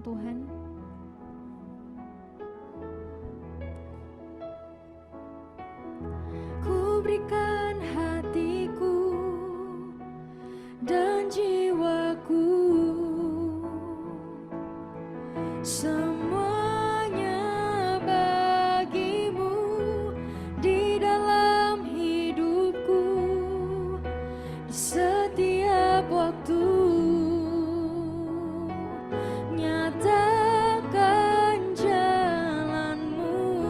Tuhan. Ku berikan hatiku dan jiwaku, semuanya bagimu di dalam hidupku, di setiap waktu. Nyatakan jalanmu,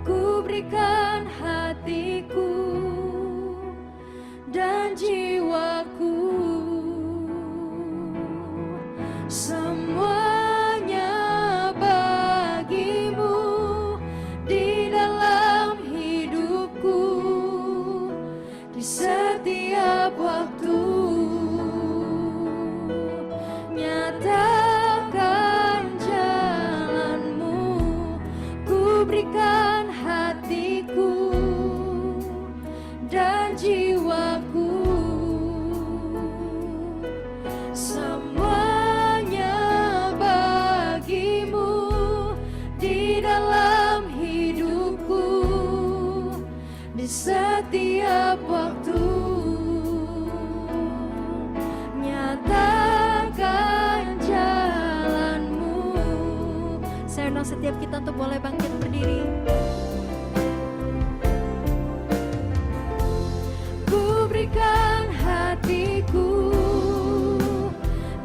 ku berikan hatiku dan jiwaku, semuanya bagimu di dalam hidupku, di setiap waktu. Nyatakan jalanmu, ku berikan hatiku dan jiwaku, semuanya bagimu di dalam hidupku, di setiap waktu. Nyatakan jalanmu. Saya undang setiap kita untuk boleh bangkit berdiri. Ku berikan hatiku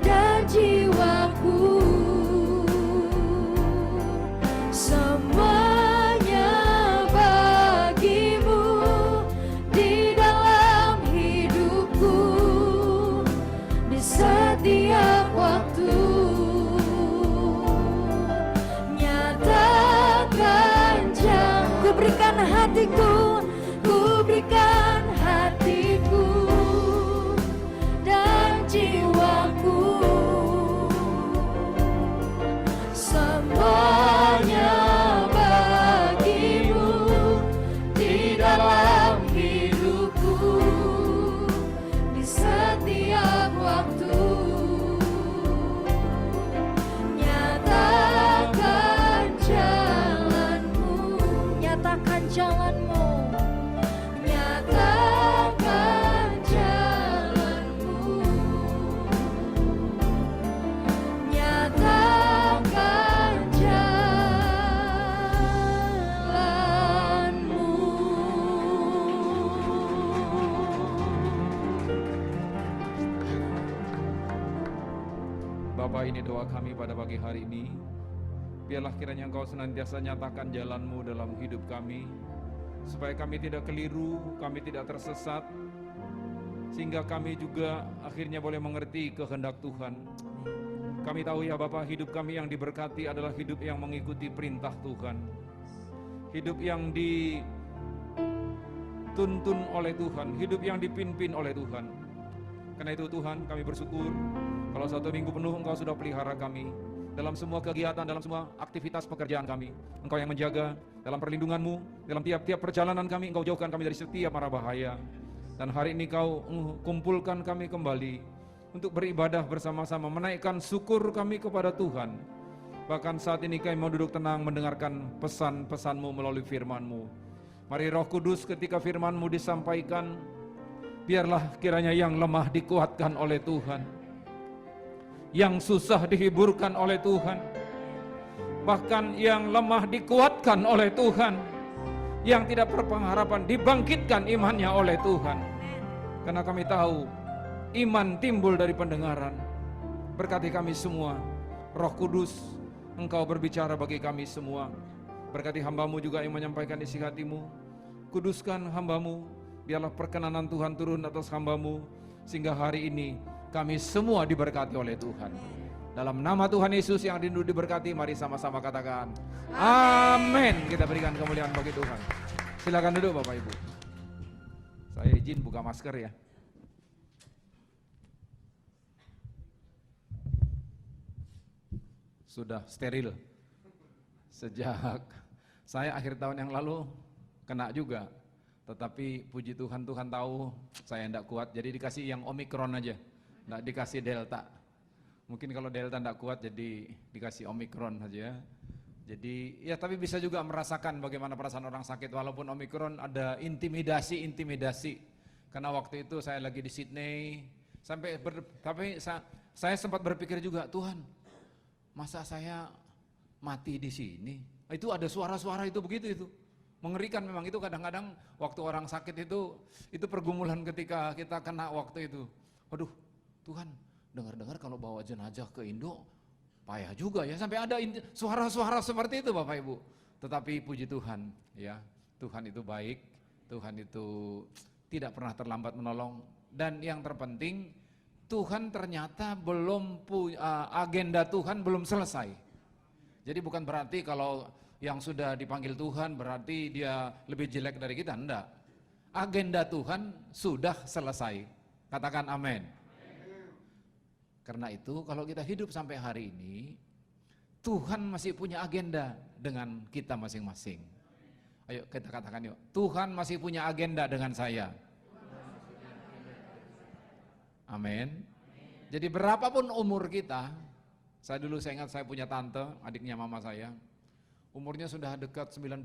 dan jiwaku, semuanya bagimu di dalam hidupku, di setiap waktu. Nyatakan jalanku, ku berikan hatiku, ku berikan hatiku dan jiwaku, semuanya bagimu di dalam hidupku, di setiap waktu. Nyatakan jalanmu, nyatakan jalanmu, nyatakan jalanmu, nyatakan jalanmu. Bapa, ini doa kami pada pagi hari ini. Biarlah kiranya Engkau senantiasa nyatakan jalan-Mu dalam hidup kami, supaya kami tidak keliru, kami tidak tersesat, sehingga kami juga akhirnya boleh mengerti kehendak Tuhan. Kami tahu ya Bapa, hidup kami yang diberkati adalah hidup yang mengikuti perintah Tuhan, hidup yang dituntun oleh Tuhan, hidup yang dipimpin oleh Tuhan. Karena itu Tuhan, kami bersyukur kalau 1 minggu penuh Engkau sudah pelihara kami dalam semua kegiatan, dalam semua aktivitas pekerjaan kami. Engkau yang menjaga dalam perlindungan-Mu, dalam tiap-tiap perjalanan kami. Engkau jauhkan kami dari setiap mara bahaya. Dan hari ini Kau kumpulkan kami kembali untuk beribadah bersama-sama, menaikkan syukur kami kepada Tuhan. Bahkan saat ini kami mau duduk tenang mendengarkan pesan-pesan-Mu melalui firman-Mu. Mari Roh Kudus, ketika firman-Mu disampaikan, biarlah kiranya yang lemah dikuatkan oleh Tuhan, yang susah dihiburkan oleh Tuhan, bahkan yang lemah dikuatkan oleh Tuhan, yang tidak berpengharapan dibangkitkan imannya oleh Tuhan. Karena kami tahu iman timbul dari pendengaran. Berkati kami semua, Roh Kudus, Engkau berbicara bagi kami semua. Berkati hamba-Mu juga yang menyampaikan isi hati-Mu. Kuduskan hamba-Mu, biarlah perkenanan Tuhan turun atas hamba-Mu, sehingga hari ini kami semua diberkati oleh Tuhan. Dalam nama Tuhan Yesus yang rindu diberkati, mari sama-sama katakan amin. Kita berikan kemuliaan bagi Tuhan. Silakan duduk Bapak Ibu. Saya izin buka masker ya. Sudah steril. Sejak saya akhir tahun yang lalu kena juga. Tetapi puji Tuhan, Tuhan tahu saya tidak kuat, jadi dikasih yang Omikron aja, tidak dikasih Delta. Mungkin kalau Delta tidak kuat jadi dikasih Omikron saja. Jadi ya tapi bisa juga merasakan bagaimana perasaan orang sakit walaupun Omikron ada intimidasi. Karena waktu itu saya lagi di Sydney tapi saya sempat berpikir juga, Tuhan, masa saya mati di sini? Itu ada suara-suara itu begitu itu. Mengerikan memang itu kadang-kadang waktu orang sakit itu pergumulan ketika kita kena waktu itu. Waduh, Tuhan, dengar-dengar kalau bawa jenazah ke Indo payah juga ya, sampai ada suara-suara seperti itu Bapak Ibu. Tetapi puji Tuhan ya, Tuhan itu baik, Tuhan itu tidak pernah terlambat menolong, dan yang terpenting Tuhan ternyata agenda Tuhan belum selesai. Jadi bukan berarti kalau yang sudah dipanggil Tuhan berarti dia lebih jelek dari kita, enggak. Agenda Tuhan sudah selesai. Katakan amin. Karena itu kalau kita hidup sampai hari ini, Tuhan masih punya agenda dengan kita masing-masing. Ayo kita katakan yuk, Tuhan masih punya agenda dengan saya. Amin. Jadi berapapun umur kita, saya ingat saya punya tante, adiknya mama saya, umurnya sudah dekat 90,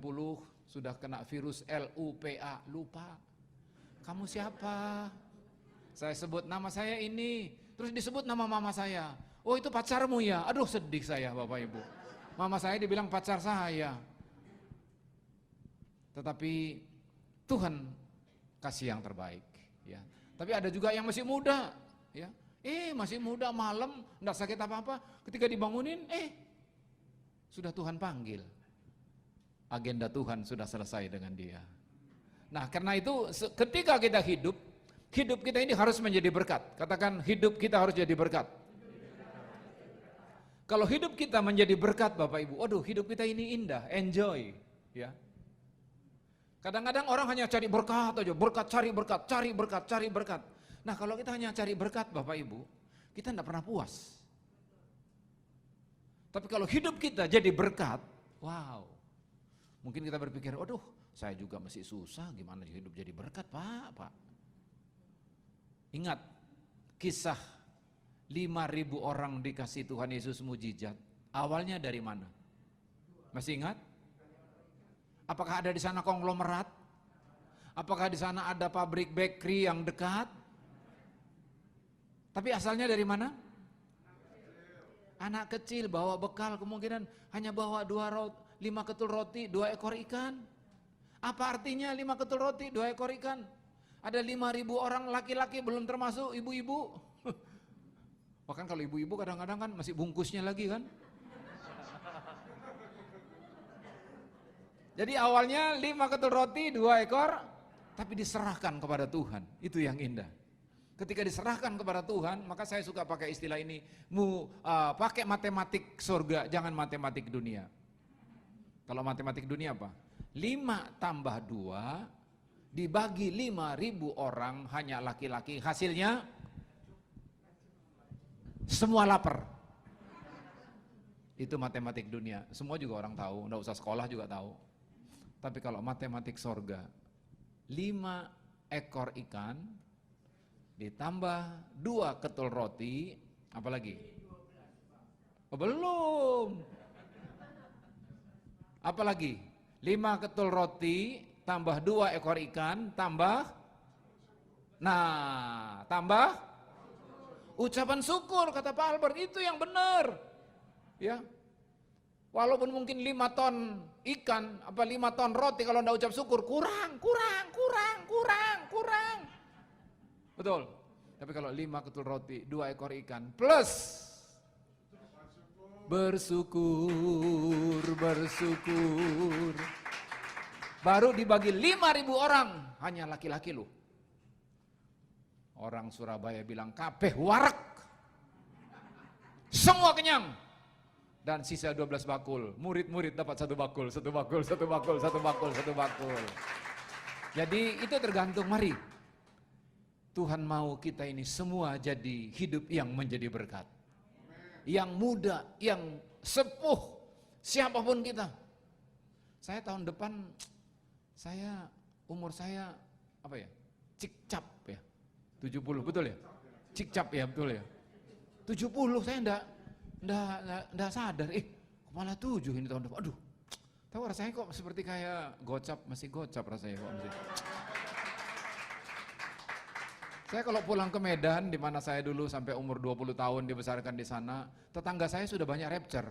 sudah kena virus LUPA, lupa. Kamu siapa? Saya sebut nama saya ini, terus disebut nama mama saya. Oh itu pacarmu ya? Aduh sedih saya Bapak Ibu. Mama saya dibilang pacar saya. Tetapi Tuhan kasih yang terbaik. Ya. Tapi ada juga yang masih muda. Ya. Masih muda malam, enggak sakit apa-apa. Ketika dibangunin, sudah Tuhan panggil. Agenda Tuhan sudah selesai dengan dia. Nah karena itu ketika kita hidup kita ini harus menjadi berkat. Katakan hidup kita harus jadi berkat. Kalau hidup kita menjadi berkat Bapak Ibu, aduh hidup kita ini indah, enjoy. Ya. Kadang-kadang orang hanya cari berkat aja, cari berkat. Nah kalau kita hanya cari berkat Bapak Ibu, kita tidak pernah puas. Tapi kalau hidup kita jadi berkat, wow. Mungkin kita berpikir, aduh saya juga masih susah, gimana hidup jadi berkat Pak. Ingat kisah 5.000 orang dikasih Tuhan Yesus mujizat. Awalnya dari mana? Masih ingat? Apakah ada di sana konglomerat? Apakah di sana ada pabrik bakery yang dekat? Tapi asalnya dari mana? Anak kecil bawa bekal, kemungkinan hanya bawa 5 ketul roti, 2 ekor ikan. Apa artinya 5 ketul roti, 2 ekor ikan? Ada 5.000 orang laki-laki, belum termasuk ibu-ibu. Bahkan kalau ibu-ibu kadang-kadang kan masih bungkusnya lagi kan. Jadi awalnya 5 ketul roti, 2 ekor, tapi diserahkan kepada Tuhan. Itu yang indah. Ketika diserahkan kepada Tuhan, maka saya suka pakai istilah ini, pakai matematik surga, jangan matematik dunia. Kalau matematik dunia apa? 5 tambah 2 dibagi 5.000 orang hanya laki-laki, hasilnya semua lapar. Itu matematik dunia, semua juga orang tahu, enggak usah sekolah juga tahu. Tapi kalau matematik sorga, 5 ekor ikan ditambah 2 ketul roti, apalagi? Oh, belum. Apalagi? 5 ketul roti tambah 2 ekor ikan, tambah ucapan syukur, kata Pak Albert, itu yang benar. Ya. Walaupun mungkin 5 ton ikan, 5 ton roti, kalau enggak ucap syukur, kurang. Betul. Tapi kalau 5 ketul roti, 2 ekor ikan, plus bersyukur. Baru dibagi 5.000 orang, hanya laki-laki loh. Orang Surabaya bilang kabeh warak. Semua kenyang. Dan sisa 12 bakul. Murid-murid dapat 1 bakul. Jadi itu tergantung, mari. Tuhan mau kita ini semua jadi hidup yang menjadi berkat. Yang muda, yang sepuh, siapapun kita. Saya tahun depan, umur saya Cikcap ya, 70, betul ya? Cikcap ya, betul ya? 70 saya enggak sadar. Malah 7 ini tahun depan. Aduh. Tahu rasanya kok seperti kayak masih gocap rasanya kok. Saya kalau pulang ke Medan, di mana saya dulu sampai umur 20 tahun dibesarkan di sana, tetangga saya sudah banyak rapture.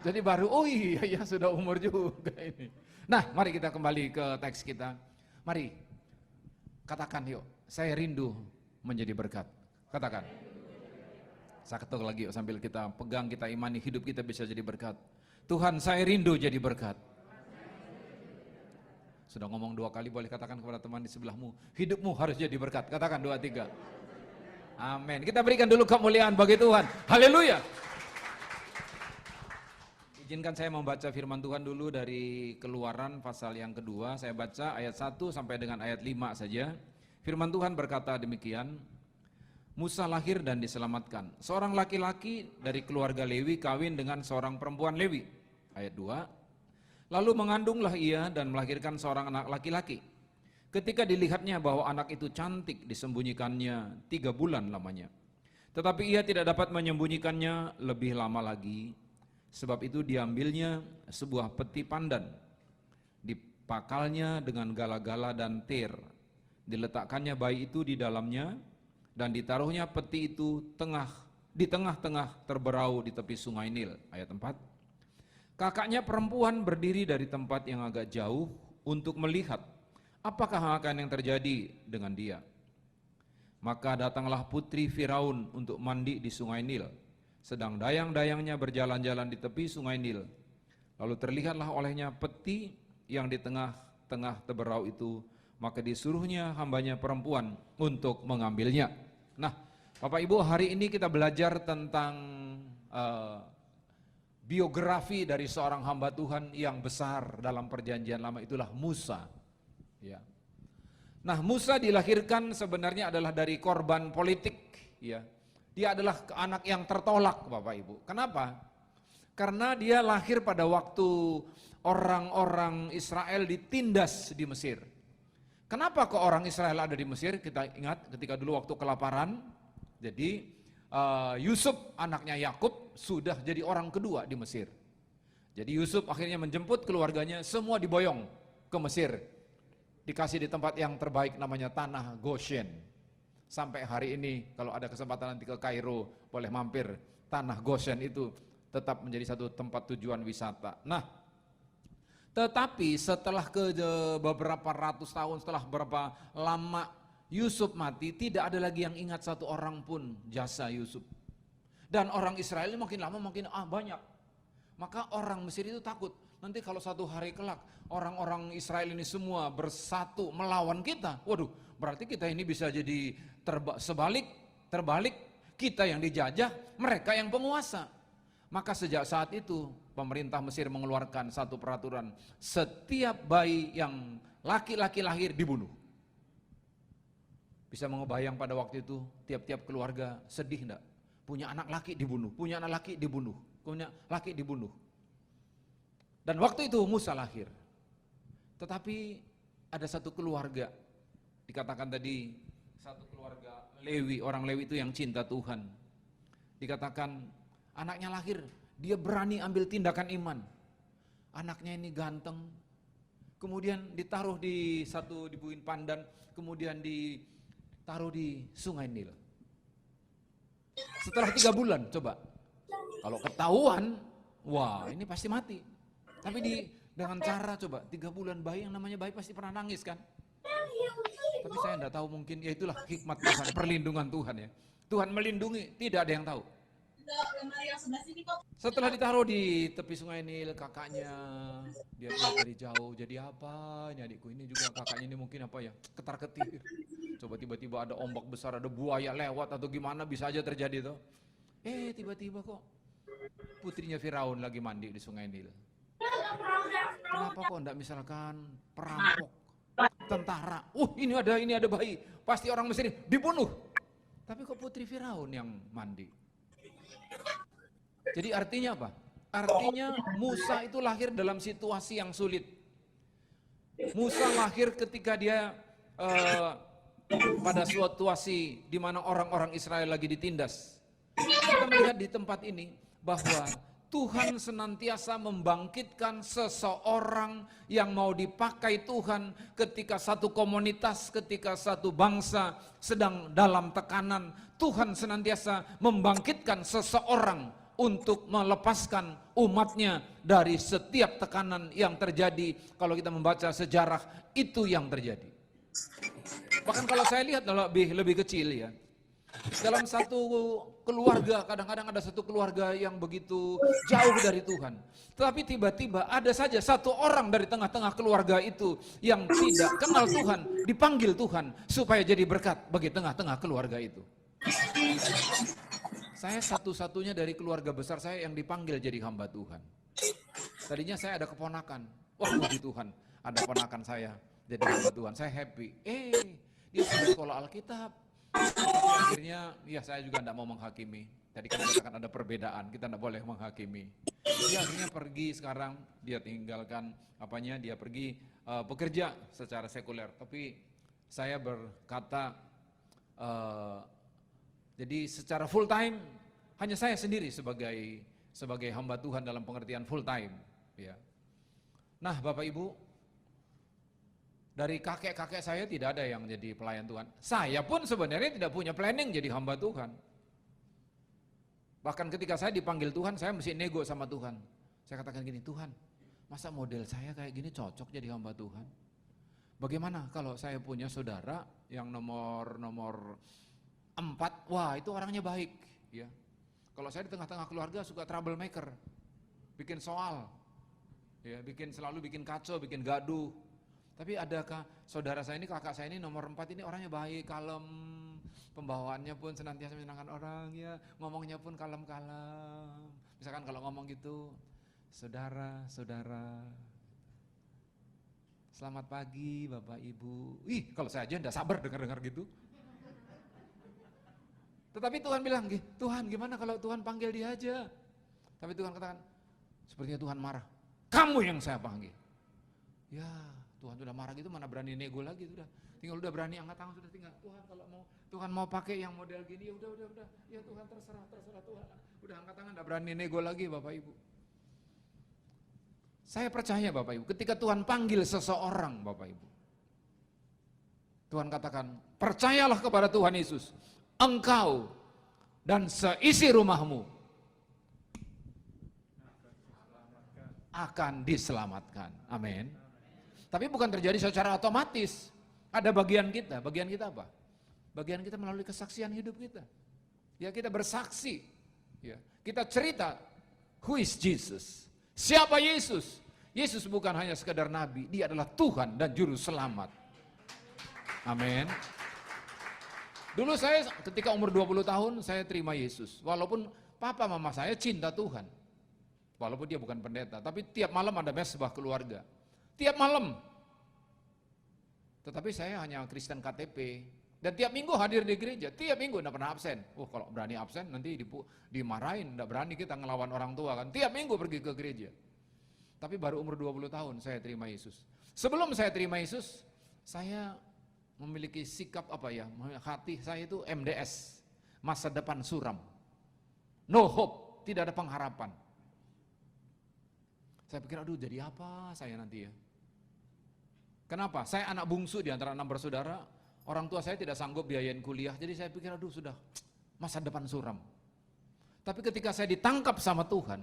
Jadi baru, oh iya sudah umur juga ini. Nah, mari kita kembali ke teks kita. Mari, katakan yuk, saya rindu menjadi berkat. Katakan. Saya ketuk lagi yuk, sambil kita pegang, kita imani, hidup kita bisa jadi berkat. Tuhan, saya rindu jadi berkat. Sudah ngomong 2 kali, boleh katakan kepada teman di sebelahmu, hidupmu harus jadi berkat. Katakan 2, 3. Amin. Kita berikan dulu kemuliaan bagi Tuhan. Haleluya. Izinkan saya membaca firman Tuhan dulu dari Keluaran pasal yang kedua. Saya baca ayat 1 sampai dengan ayat 5 saja. Firman Tuhan berkata demikian. Musa lahir dan diselamatkan. Seorang laki-laki dari keluarga Lewi kawin dengan seorang perempuan Lewi. Ayat 2. Lalu mengandunglah ia dan melahirkan seorang anak laki-laki. Ketika dilihatnya bahwa anak itu cantik, disembunyikannya 3 bulan lamanya. Tetapi ia tidak dapat menyembunyikannya lebih lama lagi. Sebab itu diambilnya sebuah peti pandan, dipakalnya dengan gala-gala dan tir. Diletakkannya bayi itu di dalamnya dan ditaruhnya peti itu di tengah-tengah terberau di tepi sungai Nil. Ayat 4. Kakaknya perempuan berdiri dari tempat yang agak jauh untuk melihat apakah akan yang terjadi dengan dia. Maka datanglah putri Firaun untuk mandi di sungai Nil, sedang dayang-dayangnya berjalan-jalan di tepi sungai Nil. Lalu terlihatlah olehnya peti yang di tengah-tengah terberau itu, maka disuruhnya hambanya perempuan untuk mengambilnya. Nah, Bapak Ibu, hari ini kita belajar tentang biografi dari seorang hamba Tuhan yang besar dalam perjanjian lama, itulah Musa. Ya. Nah, Musa dilahirkan sebenarnya adalah dari korban politik. Ya. Dia adalah anak yang tertolak, Bapak Ibu. Kenapa? Karena dia lahir pada waktu orang-orang Israel ditindas di Mesir. Kenapa kok orang Israel ada di Mesir? Kita ingat ketika dulu waktu kelaparan. Jadi Yusuf anaknya Yakub sudah jadi orang kedua di Mesir. Jadi Yusuf akhirnya menjemput keluarganya, semua diboyong ke Mesir. Dikasih di tempat yang terbaik namanya tanah Goshen. Sampai hari ini kalau ada kesempatan nanti ke Kairo boleh mampir. Tanah Goshen itu tetap menjadi satu tempat tujuan wisata. Nah, tetapi setelah beberapa ratus tahun, setelah berapa lama Yusuf mati, tidak ada lagi yang ingat satu orang pun jasa Yusuf. Dan orang Israel ini makin lama makin banyak. Maka orang Mesir itu takut, nanti kalau satu hari kelak orang-orang Israel ini semua bersatu melawan kita, waduh, berarti kita ini bisa jadi terbalik, kita yang dijajah, mereka yang penguasa. Maka sejak saat itu pemerintah Mesir mengeluarkan satu peraturan, setiap bayi yang laki-laki lahir dibunuh. Bisa mengebayang pada waktu itu tiap-tiap keluarga sedih enggak? Punya anak laki dibunuh, punya anak laki dibunuh, punya laki dibunuh. Dan waktu itu Musa lahir. Tetapi ada satu keluarga, dikatakan tadi satu keluarga Lewi, orang Lewi itu yang cinta Tuhan. Dikatakan anaknya lahir, dia berani ambil tindakan iman. Anaknya ini ganteng, kemudian ditaruh di buin pandan, kemudian ditaruh di sungai Nil. Setelah 3 bulan, coba, kalau ketahuan, wah ini pasti mati. Tapi dengan cara coba, 3 bulan bayi, yang namanya bayi pasti pernah nangis kan? Tapi saya enggak tahu, mungkin ya itulah hikmat Tuhan, perlindungan Tuhan ya. Tuhan melindungi, tidak ada yang tahu. Setelah ditaruh di tepi sungai Nil, kakaknya dia lihat dari jauh, jadi apa ini adikku, ini juga kakaknya ini mungkin apa ya, ketar-ketir. Coba tiba-tiba ada ombak besar, ada buaya lewat atau gimana, bisa aja terjadi tuh. Tiba-tiba kok putrinya Firaun lagi mandi di sungai Nil. Kenapa kok enggak misalkan perampok, tentara, ini ada bayi, pasti orang Mesir dibunuh. Tapi kok putri Firaun yang mandi? Jadi artinya apa? Artinya Musa itu lahir dalam situasi yang sulit. Musa lahir ketika dia pada suatu situasi di mana orang-orang Israel lagi ditindas. Kita melihat di tempat ini bahwa Tuhan senantiasa membangkitkan seseorang yang mau dipakai Tuhan ketika satu komunitas, ketika satu bangsa sedang dalam tekanan. Tuhan senantiasa membangkitkan seseorang untuk melepaskan umatnya dari setiap tekanan yang terjadi. Kalau kita membaca sejarah, itu yang terjadi. Bahkan kalau saya lihat lebih kecil ya, dalam satu keluarga, kadang-kadang ada satu keluarga yang begitu jauh dari Tuhan. Tetapi tiba-tiba ada saja satu orang dari tengah-tengah keluarga itu yang tidak kenal Tuhan, dipanggil Tuhan supaya jadi berkat bagi tengah-tengah keluarga itu. Saya satu-satunya dari keluarga besar saya yang dipanggil jadi hamba Tuhan. Tadinya saya ada keponakan, wah puji Tuhan, ada ponakan saya jadi hamba Tuhan, saya happy. Dia sudah sekolah Alkitab. Akhirnya, ya saya juga tidak mau menghakimi. Tadi kan katakan ada perbedaan, kita tidak boleh menghakimi. Dia akhirnya pergi sekarang, dia tinggalkan dia pergi bekerja secara sekuler. Tapi saya berkata, jadi secara full time, hanya saya sendiri sebagai hamba Tuhan dalam pengertian full time. Ya. Nah Bapak Ibu, dari kakek-kakek saya tidak ada yang jadi pelayan Tuhan. Saya pun sebenarnya tidak punya planning jadi hamba Tuhan. Bahkan ketika saya dipanggil Tuhan, saya mesti nego sama Tuhan. Saya katakan gini, Tuhan, masa model saya kayak gini cocok jadi hamba Tuhan? Bagaimana kalau saya punya saudara yang nomor 4, wah itu orangnya baik. Ya. Kalau saya di tengah-tengah keluarga suka troublemaker, bikin soal, ya, selalu bikin kacau, bikin gaduh. Tapi adakah saudara saya ini, kakak saya ini nomor 4 ini orangnya baik, kalem, pembawaannya pun senantiasa menyenangkan orang, ya, ngomongnya pun kalem-kalem. Misalkan kalau ngomong gitu, saudara, selamat pagi Bapak Ibu. Kalau saya aja enggak sabar dengar-dengar gitu. Tetapi Tuhan bilang, Tuhan gimana kalau Tuhan panggil dia aja? Tapi Tuhan katakan, sepertinya Tuhan marah. Kamu yang saya panggil. Ya, Tuhan sudah marah gitu, mana berani nego lagi sudah. Tinggal udah berani angkat tangan sudah tinggal. Tuhan kalau Tuhan mau pakai yang model gini, ya udah. Ya Tuhan terserah Tuhan. Udah angkat tangan, enggak berani nego lagi Bapak Ibu. Saya percaya Bapak Ibu, ketika Tuhan panggil seseorang Bapak Ibu, Tuhan katakan, percayalah kepada Tuhan Yesus, engkau dan seisi rumahmu akan diselamatkan. Amin. Tapi bukan terjadi secara otomatis. Ada bagian kita. Bagian kita apa? Bagian kita melalui kesaksian hidup kita. Ya, kita bersaksi. Ya, kita cerita, who is Jesus? Siapa Yesus? Yesus bukan hanya sekedar nabi, dia adalah Tuhan dan juru selamat. Amin. Dulu saya ketika umur 20 tahun saya terima Yesus. Walaupun papa mama saya cinta Tuhan. Walaupun dia bukan pendeta, tapi tiap malam ada mesbah keluarga. Tiap malam. Tetapi saya hanya Kristen KTP. Dan tiap minggu hadir di gereja, tiap minggu tidak pernah absen. Kalau berani absen nanti dimarahin, tidak berani kita ngelawan orang tua kan. Tiap minggu pergi ke gereja. Tapi baru umur 20 tahun saya terima Yesus. Sebelum saya terima Yesus, saya memiliki sikap hati saya itu MDS, masa depan suram. No hope, tidak ada pengharapan. Saya pikir, aduh jadi apa saya nanti ya? Kenapa? Saya anak bungsu di antara 6 bersaudara, orang tua saya tidak sanggup biayain kuliah, jadi saya pikir aduh sudah masa depan suram. Tapi ketika saya ditangkap sama Tuhan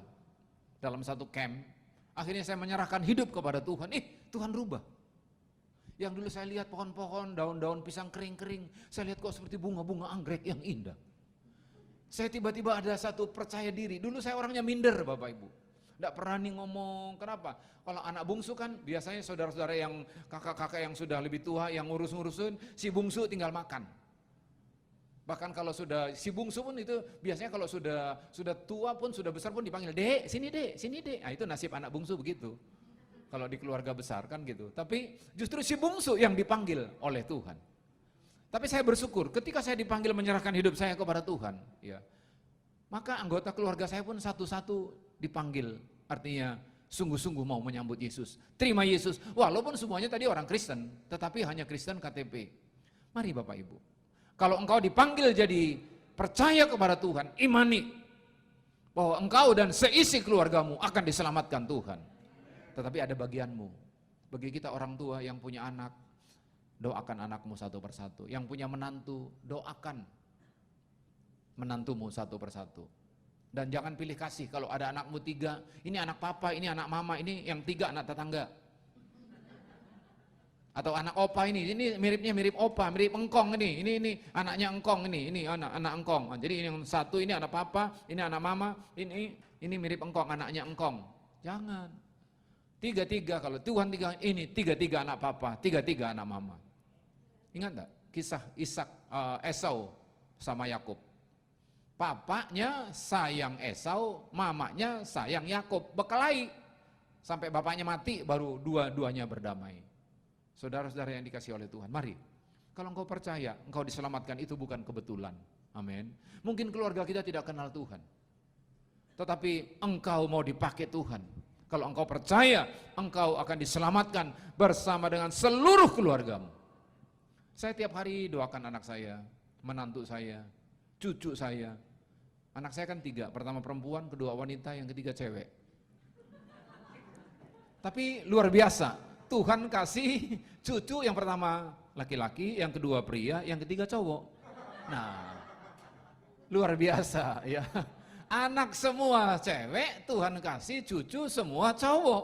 dalam satu camp, akhirnya saya menyerahkan hidup kepada Tuhan. Tuhan rubah. Yang dulu saya lihat pohon-pohon, daun-daun pisang kering-kering, saya lihat kok seperti bunga-bunga anggrek yang indah. Saya tiba-tiba ada satu percaya diri. Dulu saya orangnya minder Bapak Ibu. Tidak berani ngomong. Kenapa? Kalau anak bungsu kan biasanya saudara-saudara yang kakak-kakak yang sudah lebih tua yang ngurus-ngurusin, si bungsu tinggal makan. Bahkan kalau sudah si bungsu pun itu biasanya kalau sudah tua pun sudah besar pun dipanggil, "Dek, sini Dek, sini Dek." Nah, itu nasib anak bungsu begitu. Kalau di keluarga besar kan gitu. Tapi justru si bungsu yang dipanggil oleh Tuhan. Tapi saya bersyukur ketika saya dipanggil menyerahkan hidup saya kepada Tuhan, ya. Maka anggota keluarga saya pun satu-satu dipanggil, artinya sungguh-sungguh mau menyambut Yesus. Terima Yesus, walaupun semuanya tadi orang Kristen, tetapi hanya Kristen KTP. Mari Bapak Ibu, kalau engkau dipanggil jadi percaya kepada Tuhan, imani bahwa engkau dan seisi keluargamu akan diselamatkan Tuhan. Tetapi ada bagianmu. Bagi kita orang tua yang punya anak, doakan anakmu satu persatu. Yang punya menantu, doakan menantumu satu persatu. Dan jangan pilih kasih. Kalau ada anakmu 3, ini anak papa, ini anak mama, ini yang 3 anak tetangga. Atau anak opa ini miripnya mirip opa, mirip engkong ini anaknya engkong ini anak engkong. Jadi ini yang satu ini anak papa, ini anak mama, ini mirip engkong, anaknya engkong. Jangan. 3-3 kalau Tuhan 3 ini 3-3 anak papa, 3-3 anak mama. Ingat enggak kisah Esau sama Yakub? Papanya sayang Esau, mamanya sayang Yakub, berkelahi sampai bapaknya mati baru dua-duanya berdamai. Saudara-saudara yang dikasihi oleh Tuhan, mari kalau engkau percaya engkau diselamatkan itu bukan kebetulan. Amin. Mungkin keluarga kita tidak kenal Tuhan, tetapi engkau mau dipakai Tuhan. Kalau engkau percaya engkau akan diselamatkan bersama dengan seluruh keluargamu. Saya tiap hari doakan anak saya, menantu saya, cucu saya. Anak saya kan 3, pertama perempuan, kedua wanita, yang ketiga cewek. Tapi luar biasa, Tuhan kasih cucu yang pertama laki-laki, yang kedua pria, yang ketiga cowok. Nah, luar biasa ya. Anak semua cewek, Tuhan kasih cucu semua cowok.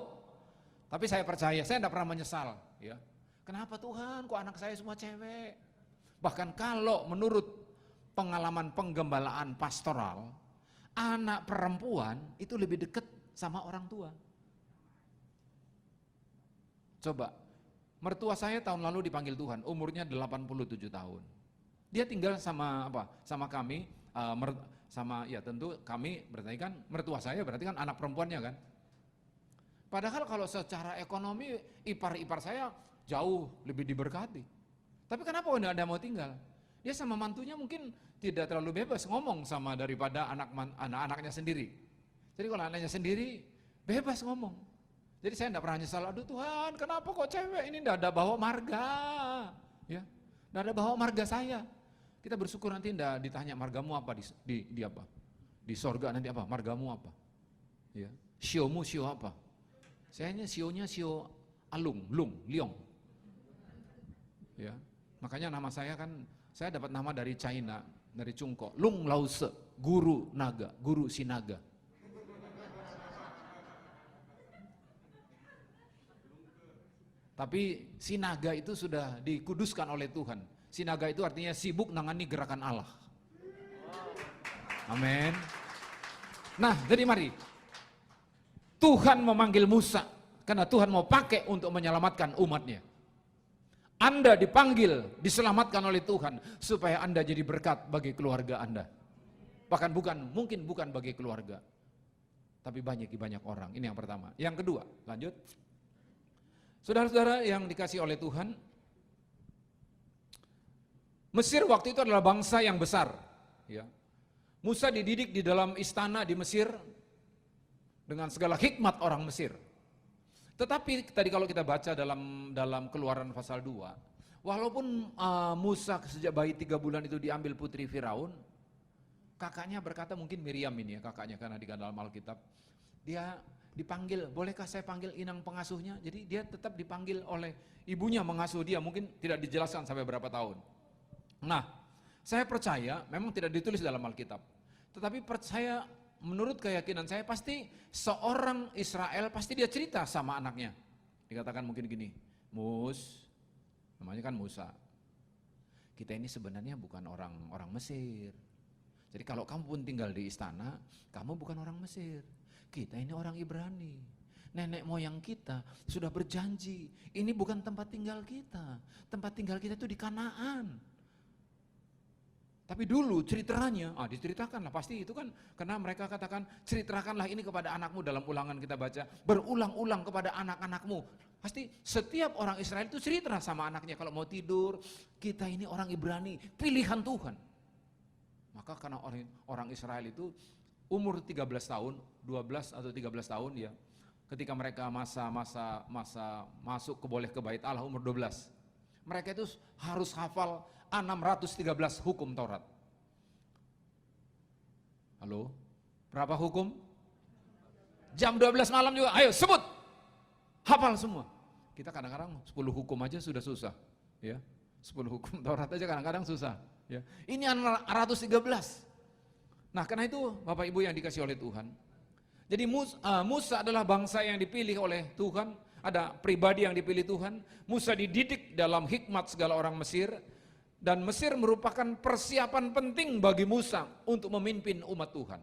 Tapi saya percaya, saya tidak pernah menyesal ya. Kenapa Tuhan kok anak saya semua cewek? Bahkan kalau menurut pengalaman penggembalaan pastoral, anak perempuan itu lebih dekat sama orang tua. Coba, mertua saya tahun lalu dipanggil Tuhan, umurnya 87 tahun. Dia tinggal sama apa? Sama kami, ya tentu kami berarti kan mertua saya berarti kan anak perempuannya kan. Padahal kalau secara ekonomi ipar-ipar saya jauh lebih diberkati. Tapi kenapa tidak ada mau tinggal? Dia sama mantunya mungkin tidak terlalu bebas ngomong sama daripada anak-anaknya sendiri. Jadi kalau anaknya sendiri bebas ngomong. Jadi saya tidak pernah nyesal, aduh Tuhan kenapa kok cewek ini tidak ada bawa marga, ya, tidak ada bawa marga saya. Kita bersyukur nanti tidak ditanya margamu apa di apa, di sorga nanti apa, margamu apa, ya, siomu sio apa, sayanya sionya sio alung, liong, ya, makanya nama saya kan, saya dapat nama dari China, dari Cungko, Lung Lause, guru naga, guru sinaga. Tapi sinaga itu sudah dikuduskan oleh Tuhan. Sinaga itu artinya sibuk nangani gerakan Allah. Amin. Nah, jadi mari. Tuhan memanggil Musa karena Tuhan mau pakai untuk menyelamatkan umatnya. Anda dipanggil, diselamatkan oleh Tuhan supaya Anda jadi berkat bagi keluarga Anda. Bahkan mungkin bukan bagi keluarga, tapi banyak orang. Ini yang pertama. Yang kedua, lanjut. Saudara-saudara yang dikasihi oleh Tuhan, Mesir waktu itu adalah bangsa yang besar. Ya. Musa dididik di dalam istana di Mesir dengan segala hikmat orang Mesir. Tetapi tadi kalau kita baca dalam Keluaran pasal 2, walaupun Musa sejak bayi 3 bulan itu diambil putri Firaun, kakaknya berkata, mungkin Miriam ini ya kakaknya karena di dalam Alkitab, dia dipanggil, bolehkah saya panggil inang pengasuhnya? Jadi dia tetap dipanggil oleh ibunya mengasuh dia, mungkin tidak dijelaskan sampai berapa tahun. Nah, saya percaya, memang tidak ditulis dalam Alkitab, tetapi percaya menurut keyakinan saya pasti seorang Israel pasti dia cerita sama anaknya. Dikatakan mungkin gini, namanya kan Musa, kita ini sebenarnya bukan orang Mesir. Jadi kalau kamu pun tinggal di istana, kamu bukan orang Mesir. Kita ini orang Ibrani. Nenek moyang kita sudah berjanji, ini bukan tempat tinggal kita. Tempat tinggal kita itu di Kanaan. Tapi dulu ceritanya, diceritakanlah, pasti itu kan, karena mereka katakan, ceritakanlah ini kepada anakmu, dalam Ulangan kita baca, berulang-ulang kepada anak-anakmu. Pasti setiap orang Israel itu cerita sama anaknya, kalau mau tidur, kita ini orang Ibrani, pilihan Tuhan. Maka karena orang Israel itu umur 13 tahun, 12 atau 13 tahun ya, ketika mereka masa masuk boleh ke bait Allah umur 12. Mereka itu harus hafal 613 hukum Taurat. Halo? Berapa hukum? Jam 12 malam juga, ayo sebut. Hafal semua. Kita kadang-kadang 10 hukum aja sudah susah. Ya, 10 hukum Taurat aja kadang-kadang susah. Ya. Ini 613. Nah, karena itu Bapak Ibu yang dikasih oleh Tuhan. Jadi Musa adalah bangsa yang dipilih oleh Tuhan. Ada pribadi yang dipilih Tuhan. Musa dididik dalam hikmat segala orang Mesir. Dan Mesir merupakan persiapan penting bagi Musa untuk memimpin umat Tuhan.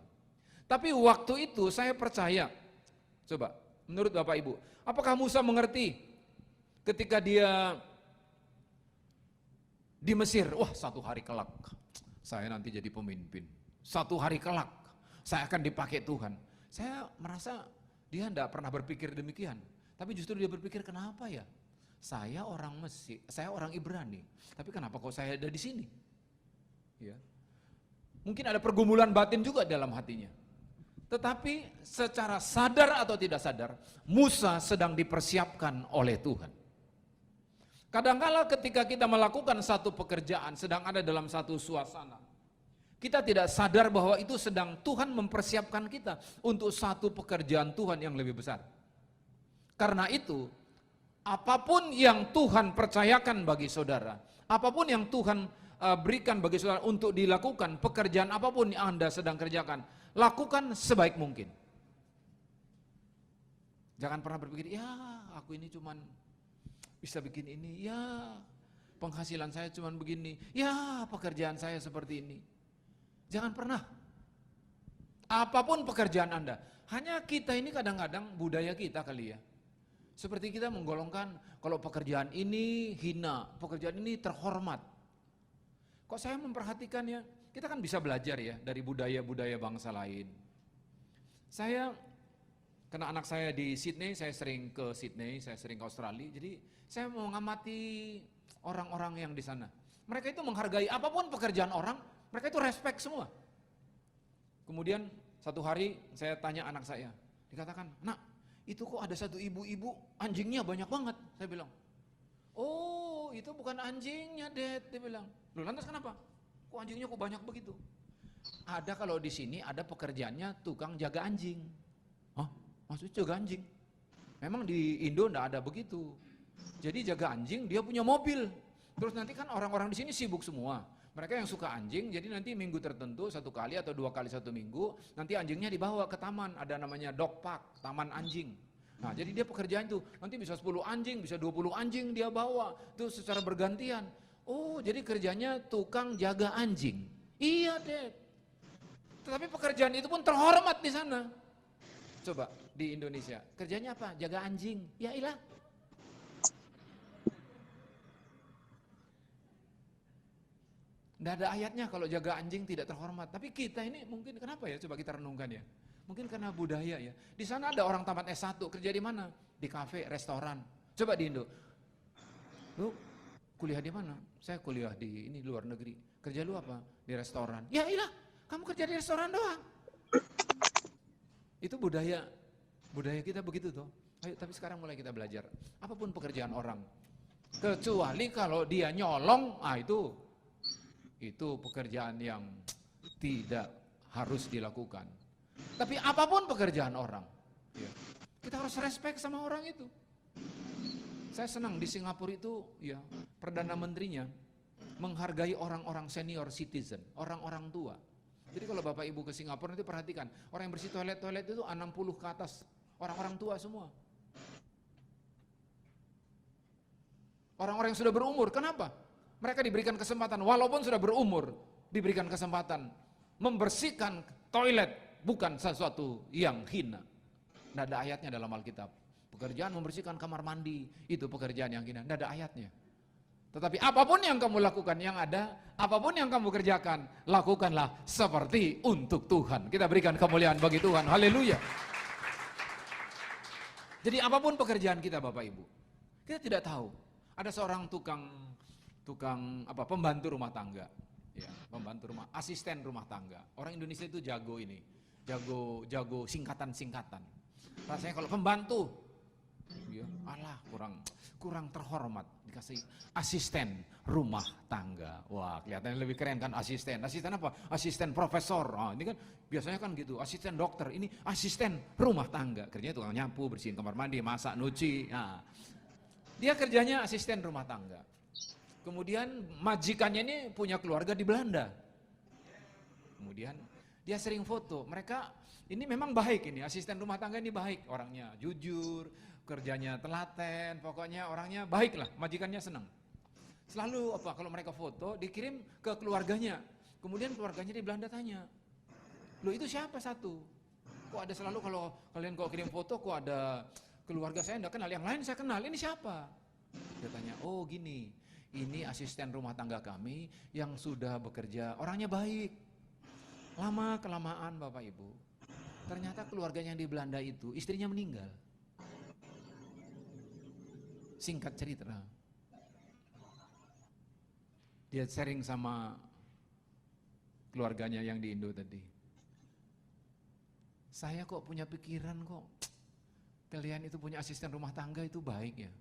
Tapi waktu itu saya percaya, coba menurut Bapak Ibu, apakah Musa mengerti ketika dia di Mesir, wah satu hari kelak saya nanti jadi pemimpin, satu hari kelak saya akan dipakai Tuhan. Saya merasa dia tidak pernah berpikir demikian, tapi justru dia berpikir kenapa ya? Saya orang Mesir, saya orang Ibrani, tapi kenapa kok saya ada di sini? Ya. Mungkin ada pergumulan batin juga dalam hatinya. Tetapi secara sadar atau tidak sadar, Musa sedang dipersiapkan oleh Tuhan. Kadang-kala ketika kita melakukan satu pekerjaan, sedang ada dalam satu suasana, kita tidak sadar bahwa itu sedang Tuhan mempersiapkan kita untuk satu pekerjaan Tuhan yang lebih besar. Karena itu, apapun yang Tuhan percayakan bagi saudara, apapun yang Tuhan berikan bagi saudara untuk dilakukan, pekerjaan apapun yang Anda sedang kerjakan, lakukan sebaik mungkin. Jangan pernah berpikir, ya aku ini cuman bisa bikin ini, ya penghasilan saya cuman begini, ya pekerjaan saya seperti ini. Jangan pernah. Apapun pekerjaan Anda, hanya kita ini kadang-kadang budaya kita kali ya. Seperti kita menggolongkan kalau pekerjaan ini hina, pekerjaan ini terhormat. Kok saya memperhatikannya? Kita kan bisa belajar ya dari budaya-budaya bangsa lain. Karena anak saya di Sydney, saya sering ke Sydney, saya sering ke Australia, jadi saya mau mengamati orang-orang yang di sana. Mereka itu menghargai apapun pekerjaan orang, mereka itu respect semua. Kemudian satu hari saya tanya anak saya, dikatakan, nak, itu kok ada satu ibu-ibu anjingnya banyak banget. Saya bilang, oh itu bukan anjingnya Dad, dia bilang. Loh lantas kenapa? Kok anjingnya kok banyak begitu? Ada kalau di sini ada pekerjaannya tukang jaga anjing. Hah? Maksudnya jaga anjing? Memang di Indo enggak ada begitu. Jadi jaga anjing dia punya mobil. Terus nanti kan orang-orang di sini sibuk semua. Mereka yang suka anjing, jadi nanti minggu tertentu 1 kali atau 2 kali 1 minggu, nanti anjingnya dibawa ke taman, ada namanya dog park, taman anjing. Nah jadi dia pekerjaan itu, nanti bisa 10 anjing, bisa 20 anjing dia bawa, itu secara bergantian. Oh jadi kerjanya tukang jaga anjing. Iya Dad. Tetapi pekerjaan itu pun terhormat di sana. Coba di Indonesia, kerjanya apa? Jaga anjing. Ya ilah. Tidak ada ayatnya kalau jaga anjing tidak terhormat. Tapi kita ini mungkin kenapa ya? Coba kita renungkan ya. Mungkin karena budaya ya. Di sana ada orang tamat S1, kerja di mana? Di kafe, restoran. Coba di Indo. Lu kuliah di mana? Saya kuliah di ini luar negeri. Kerja lu apa? Di restoran. Ya ilah, kamu kerja di restoran doang. Itu budaya kita begitu tuh. Ayo, tapi sekarang mulai kita belajar. Apapun pekerjaan orang. Kecuali kalau dia nyolong, itu pekerjaan yang tidak harus dilakukan. Tapi apapun pekerjaan orang, ya, kita harus respect sama orang itu. Saya senang di Singapura itu, ya, Perdana Menterinya menghargai orang-orang senior citizen, orang-orang tua. Jadi kalau Bapak Ibu ke Singapura nanti perhatikan, orang yang bersih toilet itu 60 ke atas, orang-orang tua semua. Orang-orang yang sudah berumur, kenapa? Mereka diberikan kesempatan, walaupun sudah berumur, diberikan kesempatan membersihkan toilet, bukan sesuatu yang hina. Tidak ada ayatnya dalam Alkitab. Pekerjaan membersihkan kamar mandi, itu pekerjaan yang hina, tidak ada ayatnya. Tetapi apapun yang kamu lakukan, yang ada, apapun yang kamu kerjakan, lakukanlah seperti untuk Tuhan. Kita berikan kemuliaan bagi Tuhan, haleluya. Jadi apapun pekerjaan kita Bapak Ibu, kita tidak tahu. Ada seorang pembantu rumah tangga, ya, asisten rumah tangga. Orang Indonesia itu jago ini, jago singkatan-singkatan. Rasanya kalau pembantu Ya, alah kurang terhormat, dikasih asisten rumah tangga. Wah, kelihatannya lebih keren kan asisten. Asisten apa? Asisten profesor. Ah, ini kan biasanya kan gitu, asisten dokter. Ini asisten rumah tangga. Kerjanya tukang nyapu, bersihin kamar mandi, masak, nyuci. Nah, dia kerjanya asisten rumah tangga. Kemudian majikannya ini punya keluarga di Belanda. Kemudian dia sering foto. Mereka ini memang baik ini, asisten rumah tangga ini baik. Orangnya jujur, kerjanya telaten, pokoknya orangnya baik lah, majikannya senang. Selalu apa, kalau mereka foto dikirim ke keluarganya. Kemudian keluarganya di Belanda tanya, loh itu siapa satu? Kok ada selalu kalau kalian kirim foto kok ada keluarga saya enggak kenal, yang lain saya kenal, ini siapa? Dia tanya, oh gini, ini asisten rumah tangga kami yang sudah bekerja, orangnya baik. Lama kelamaan Bapak Ibu, ternyata keluarganya yang di Belanda itu istrinya meninggal. Singkat cerita, dia sharing sama keluarganya yang di Indo tadi. Saya kok punya pikiran kok, kalian itu punya asisten rumah tangga itu baik ya.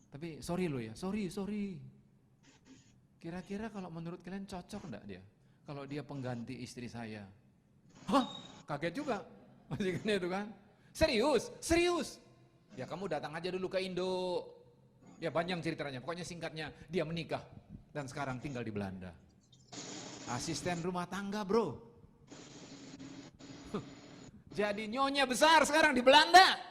Tapi sorry loh ya, sorry. Kira-kira kalau menurut kalian cocok enggak dia? Kalau dia pengganti istri saya. Hah? Kaget juga. Majikannya itu kan. Serius. Ya kamu datang aja dulu ke Indo. Ya panjang ceritanya, pokoknya singkatnya dia menikah dan sekarang tinggal di Belanda. Asisten rumah tangga bro. Jadi nyonya besar sekarang di Belanda.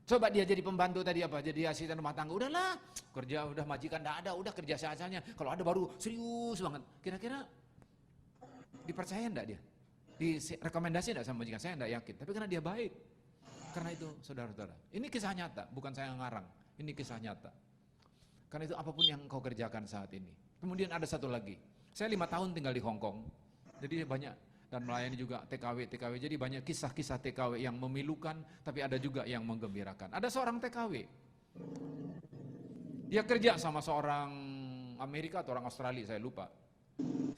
Coba dia jadi pembantu tadi apa, jadi asisten rumah tangga. Udahlah, kerja udah majikan enggak ada, udah kerja seadanya. Kalau ada baru serius banget. Kira-kira dipercaya enggak dia? Direkomendasi enggak sama majikan? Saya enggak yakin, tapi karena dia baik. Karena itu saudara-saudara, ini kisah nyata, bukan saya ngarang. Ini kisah nyata. Karena itu apapun yang kau kerjakan saat ini. Kemudian ada satu lagi. Saya 5 tahun tinggal di Hong Kong. Jadi banyak dan melayani juga TKW. Jadi banyak kisah-kisah TKW yang memilukan, tapi ada juga yang menggembirakan. Ada seorang TKW. Dia kerja sama seorang Amerika atau orang Australia, saya lupa.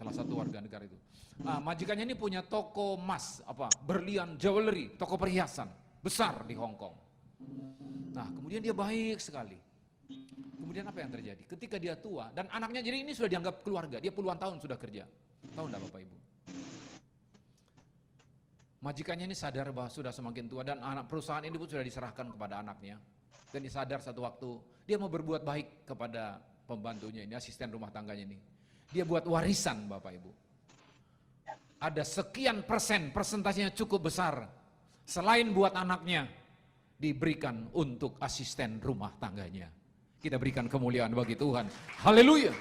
Salah satu warga negara itu. Nah, majikannya ini punya toko emas, berlian jewelry, toko perhiasan besar di Hong Kong. Nah, kemudian dia baik sekali. Kemudian apa yang terjadi? Ketika dia tua dan anaknya jadi ini sudah dianggap keluarga, dia puluhan tahun sudah kerja. Tahu enggak Bapak Ibu? Majikannya ini sadar bahwa sudah semakin tua dan anak perusahaan ini pun sudah diserahkan kepada anaknya. Dan dia sadar satu waktu dia mau berbuat baik kepada pembantunya ini, asisten rumah tangganya ini. Dia buat warisan Bapak Ibu. Ada sekian persentasenya cukup besar. Selain buat anaknya, diberikan untuk asisten rumah tangganya. Kita berikan kemuliaan bagi Tuhan. Haleluya.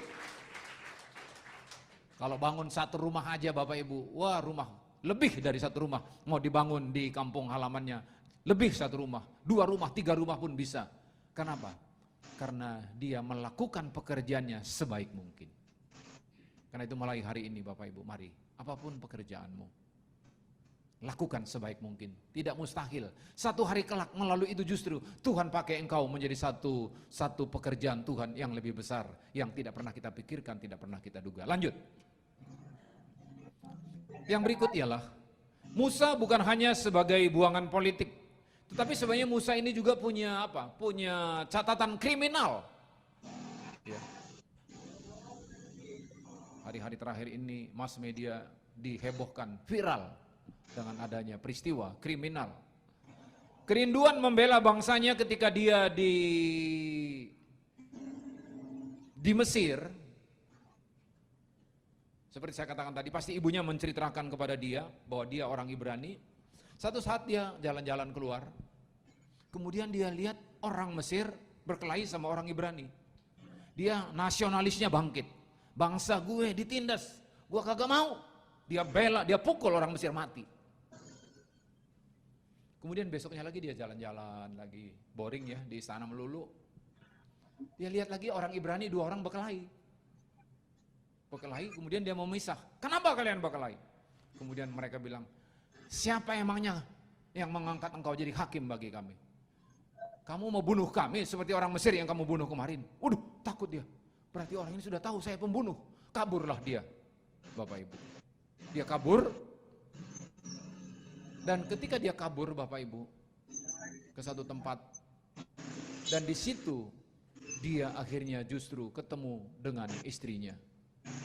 Kalau bangun satu rumah aja Bapak Ibu, wah rumah lebih dari satu rumah mau dibangun di kampung halamannya, lebih satu rumah, 2 rumah, 3 rumah pun bisa. Kenapa? Karena dia melakukan pekerjaannya sebaik mungkin. Karena itu mulai hari ini Bapak Ibu, mari apapun pekerjaanmu, lakukan sebaik mungkin. Tidak mustahil. Satu hari kelak melalui itu justru Tuhan pakai engkau menjadi satu pekerjaan Tuhan yang lebih besar, yang tidak pernah kita pikirkan, tidak pernah kita duga. Lanjut. Yang berikut ialah Musa bukan hanya sebagai buangan politik, tetapi sebenarnya Musa ini juga punya punya catatan kriminal. Ya. Hari-hari terakhir ini mass media dihebohkan, viral dengan adanya peristiwa kriminal. Kerinduan membela bangsanya ketika dia di Mesir. Seperti saya katakan tadi, pasti ibunya menceritakan kepada dia bahwa dia orang Ibrani. Satu saat dia jalan-jalan keluar, kemudian dia lihat orang Mesir berkelahi sama orang Ibrani. Dia nasionalisnya bangkit. Bangsa gue ditindas, gue kagak mau. Dia bela, dia pukul orang Mesir mati. Kemudian besoknya lagi dia jalan-jalan lagi, boring ya di istana melulu. Dia lihat lagi orang Ibrani 2 orang berkelahi. Kemudian dia mau memisah. Kenapa kalian berkelahi? Kemudian mereka bilang, siapa emangnya yang mengangkat engkau jadi hakim bagi kami? Kamu mau bunuh kami seperti orang Mesir yang kamu bunuh kemarin. Waduh, takut dia. Berarti orang ini sudah tahu saya pembunuh. Kaburlah dia, Bapak Ibu. Dia kabur. Dan ketika dia kabur Bapak Ibu ke satu tempat Dan di situ dia akhirnya justru ketemu dengan istrinya.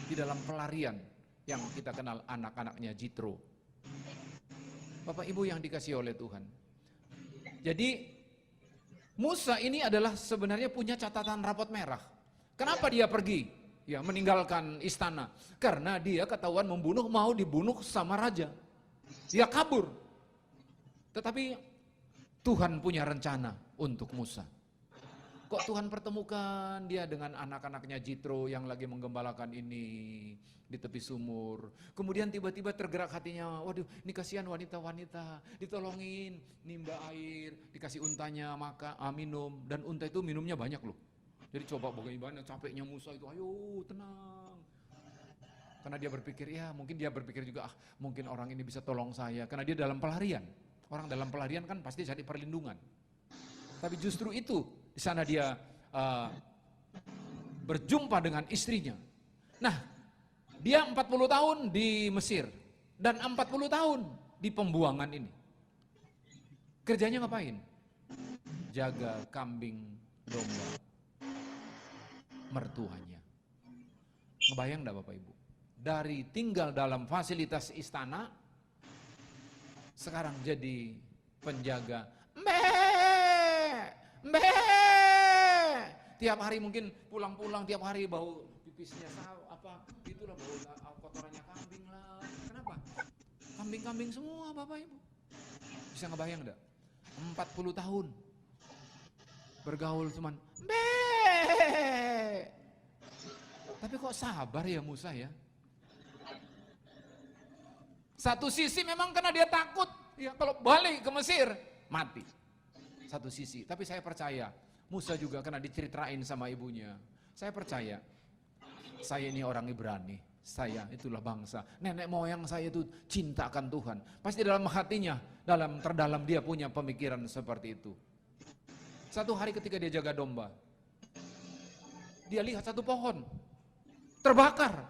Di dalam pelarian yang kita kenal anak-anaknya Jitro. Bapak Ibu yang dikasihi oleh Tuhan. Jadi Musa ini adalah sebenarnya punya catatan rapot merah. Kenapa dia pergi? Ya, meninggalkan istana. Karena dia ketahuan membunuh, mau dibunuh sama raja. Dia kabur. Tetapi Tuhan punya rencana untuk Musa. Kok Tuhan pertemukan dia dengan anak-anaknya Jitro yang lagi menggembalakan ini di tepi sumur. Kemudian tiba-tiba tergerak hatinya, waduh ini kasihan wanita-wanita, ditolongin, nimba air, dikasih untanya minum. Dan unta itu minumnya banyak loh. Jadi coba bagaimana capeknya Musa itu, ayo tenang. Karena dia berpikir, ya mungkin dia berpikir juga, mungkin orang ini bisa tolong saya. Karena dia dalam pelarian. Orang dalam pelarian kan pasti cari perlindungan. Tapi justru itu, di sana dia berjumpa dengan istrinya. Nah, dia 40 tahun di Mesir dan 40 tahun di pembuangan ini. Kerjanya ngapain? Jaga kambing domba mertuanya. Ngebayang enggak Bapak Ibu? Dari tinggal dalam fasilitas istana, sekarang jadi penjaga. Tiap hari mungkin pulang-pulang tiap hari bau pipisnya itulah bau kotorannya kambing lah. Kenapa? Kambing-kambing semua Bapak Ibu. Bisa ngebayang enggak? 40 tahun bergaul cuman tapi kok sabar ya Musa ya? Satu sisi memang karena dia takut, ya kalau balik ke Mesir mati. Satu sisi, tapi saya percaya Musa juga karena diceritain sama ibunya. Saya percaya, saya ini orang Ibrani, saya itulah bangsa. Nenek moyang saya itu cinta akan Tuhan. Pasti dalam hatinya, terdalam dia punya pemikiran seperti itu. Satu hari ketika dia jaga domba, dia lihat satu pohon terbakar,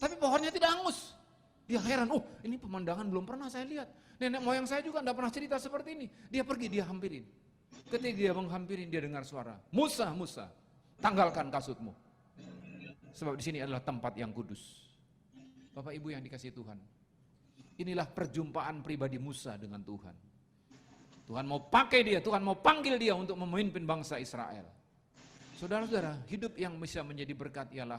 tapi pohonnya tidak hangus. Dia heran, ini pemandangan belum pernah saya lihat. Nenek moyang saya juga tidak pernah cerita seperti ini. Dia pergi, dia hampirin. Ketika dia menghampirin, dia dengar suara, Musa, Musa, tanggalkan kasutmu. Sebab di sini adalah tempat yang kudus. Bapak Ibu yang dikasihi Tuhan. Inilah perjumpaan pribadi Musa dengan Tuhan. Tuhan mau pakai dia, Tuhan mau panggil dia untuk memimpin bangsa Israel. Saudara-saudara, hidup yang bisa menjadi berkat ialah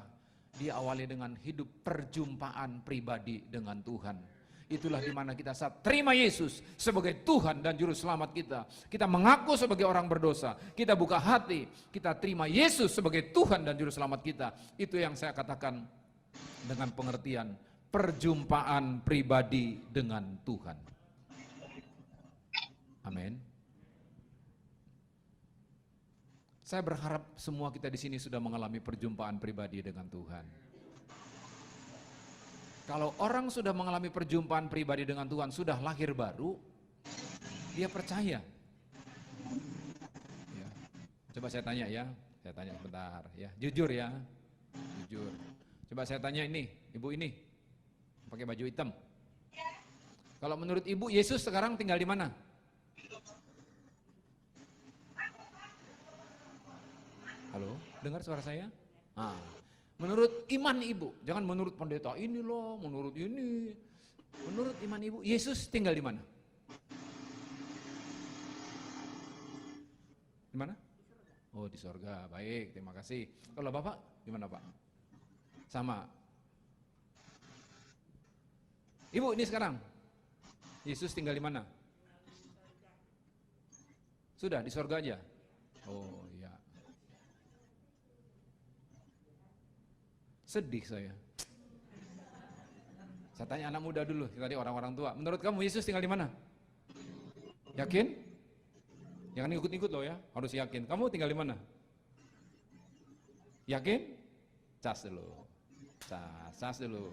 diawali dengan hidup perjumpaan pribadi dengan Tuhan. Itulah dimana kita saat terima Yesus sebagai Tuhan dan Juru Selamat kita. Kita mengaku sebagai orang berdosa. Kita buka hati, kita terima Yesus sebagai Tuhan dan Juru Selamat kita. Itu yang saya katakan dengan pengertian perjumpaan pribadi dengan Tuhan. Amin. Saya berharap semua kita di sini sudah mengalami perjumpaan pribadi dengan Tuhan. Kalau orang sudah mengalami perjumpaan pribadi dengan Tuhan, sudah lahir baru, dia percaya. Ya. Coba saya tanya ya, saya tanya sebentar ya, jujur ya, jujur. Coba saya tanya ini, ibu ini, pakai baju hitam. Kalau menurut ibu, Yesus sekarang tinggal di mana? Halo, dengar suara saya? Menurut iman ibu, jangan menurut pendeta ini loh, menurut ini. Menurut iman ibu, Yesus tinggal di mana? Di mana? Oh, di sorga. Baik, terima kasih. Kalau Bapak, di mana Pak? Sama. Ibu, ini sekarang, Yesus tinggal di mana? Sudah, di sorga aja? Oh, iya. Sedih saya. Saya tanya anak muda dulu, tadi orang-orang tua. Menurut kamu Yesus tinggal di mana? Yakin? Jangan ikut-ikut loh ya, harus yakin. Kamu tinggal di mana? Yakin? Cas dulu. Cas dulu.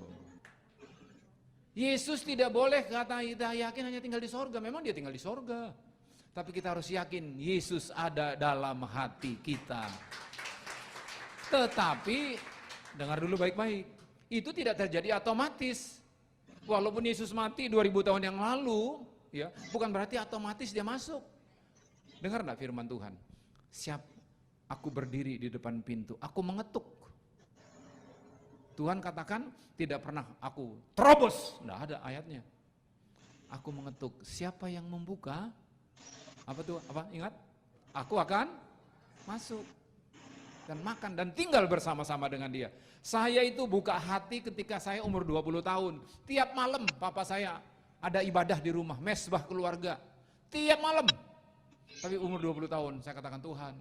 Yesus tidak boleh kata kita yakin hanya tinggal di sorga. Memang dia tinggal di sorga. Tapi kita harus yakin Yesus ada dalam hati kita. Tetapi dengar dulu baik-baik, itu tidak terjadi otomatis. Walaupun Yesus mati 2000 tahun yang lalu, ya, bukan berarti otomatis dia masuk. Dengar enggak firman Tuhan? Aku berdiri di depan pintu, aku mengetuk. Tuhan katakan tidak pernah aku terobos, enggak ada ayatnya. Aku mengetuk, siapa yang membuka? Apa tuh? Apa? Ingat? Aku akan masuk dan makan dan tinggal bersama-sama dengan dia. Saya itu buka hati ketika saya umur 20 tahun. Tiap malam papa saya ada ibadah di rumah, mesbah keluarga. Tiap malam. Tapi umur 20 tahun saya katakan, Tuhan,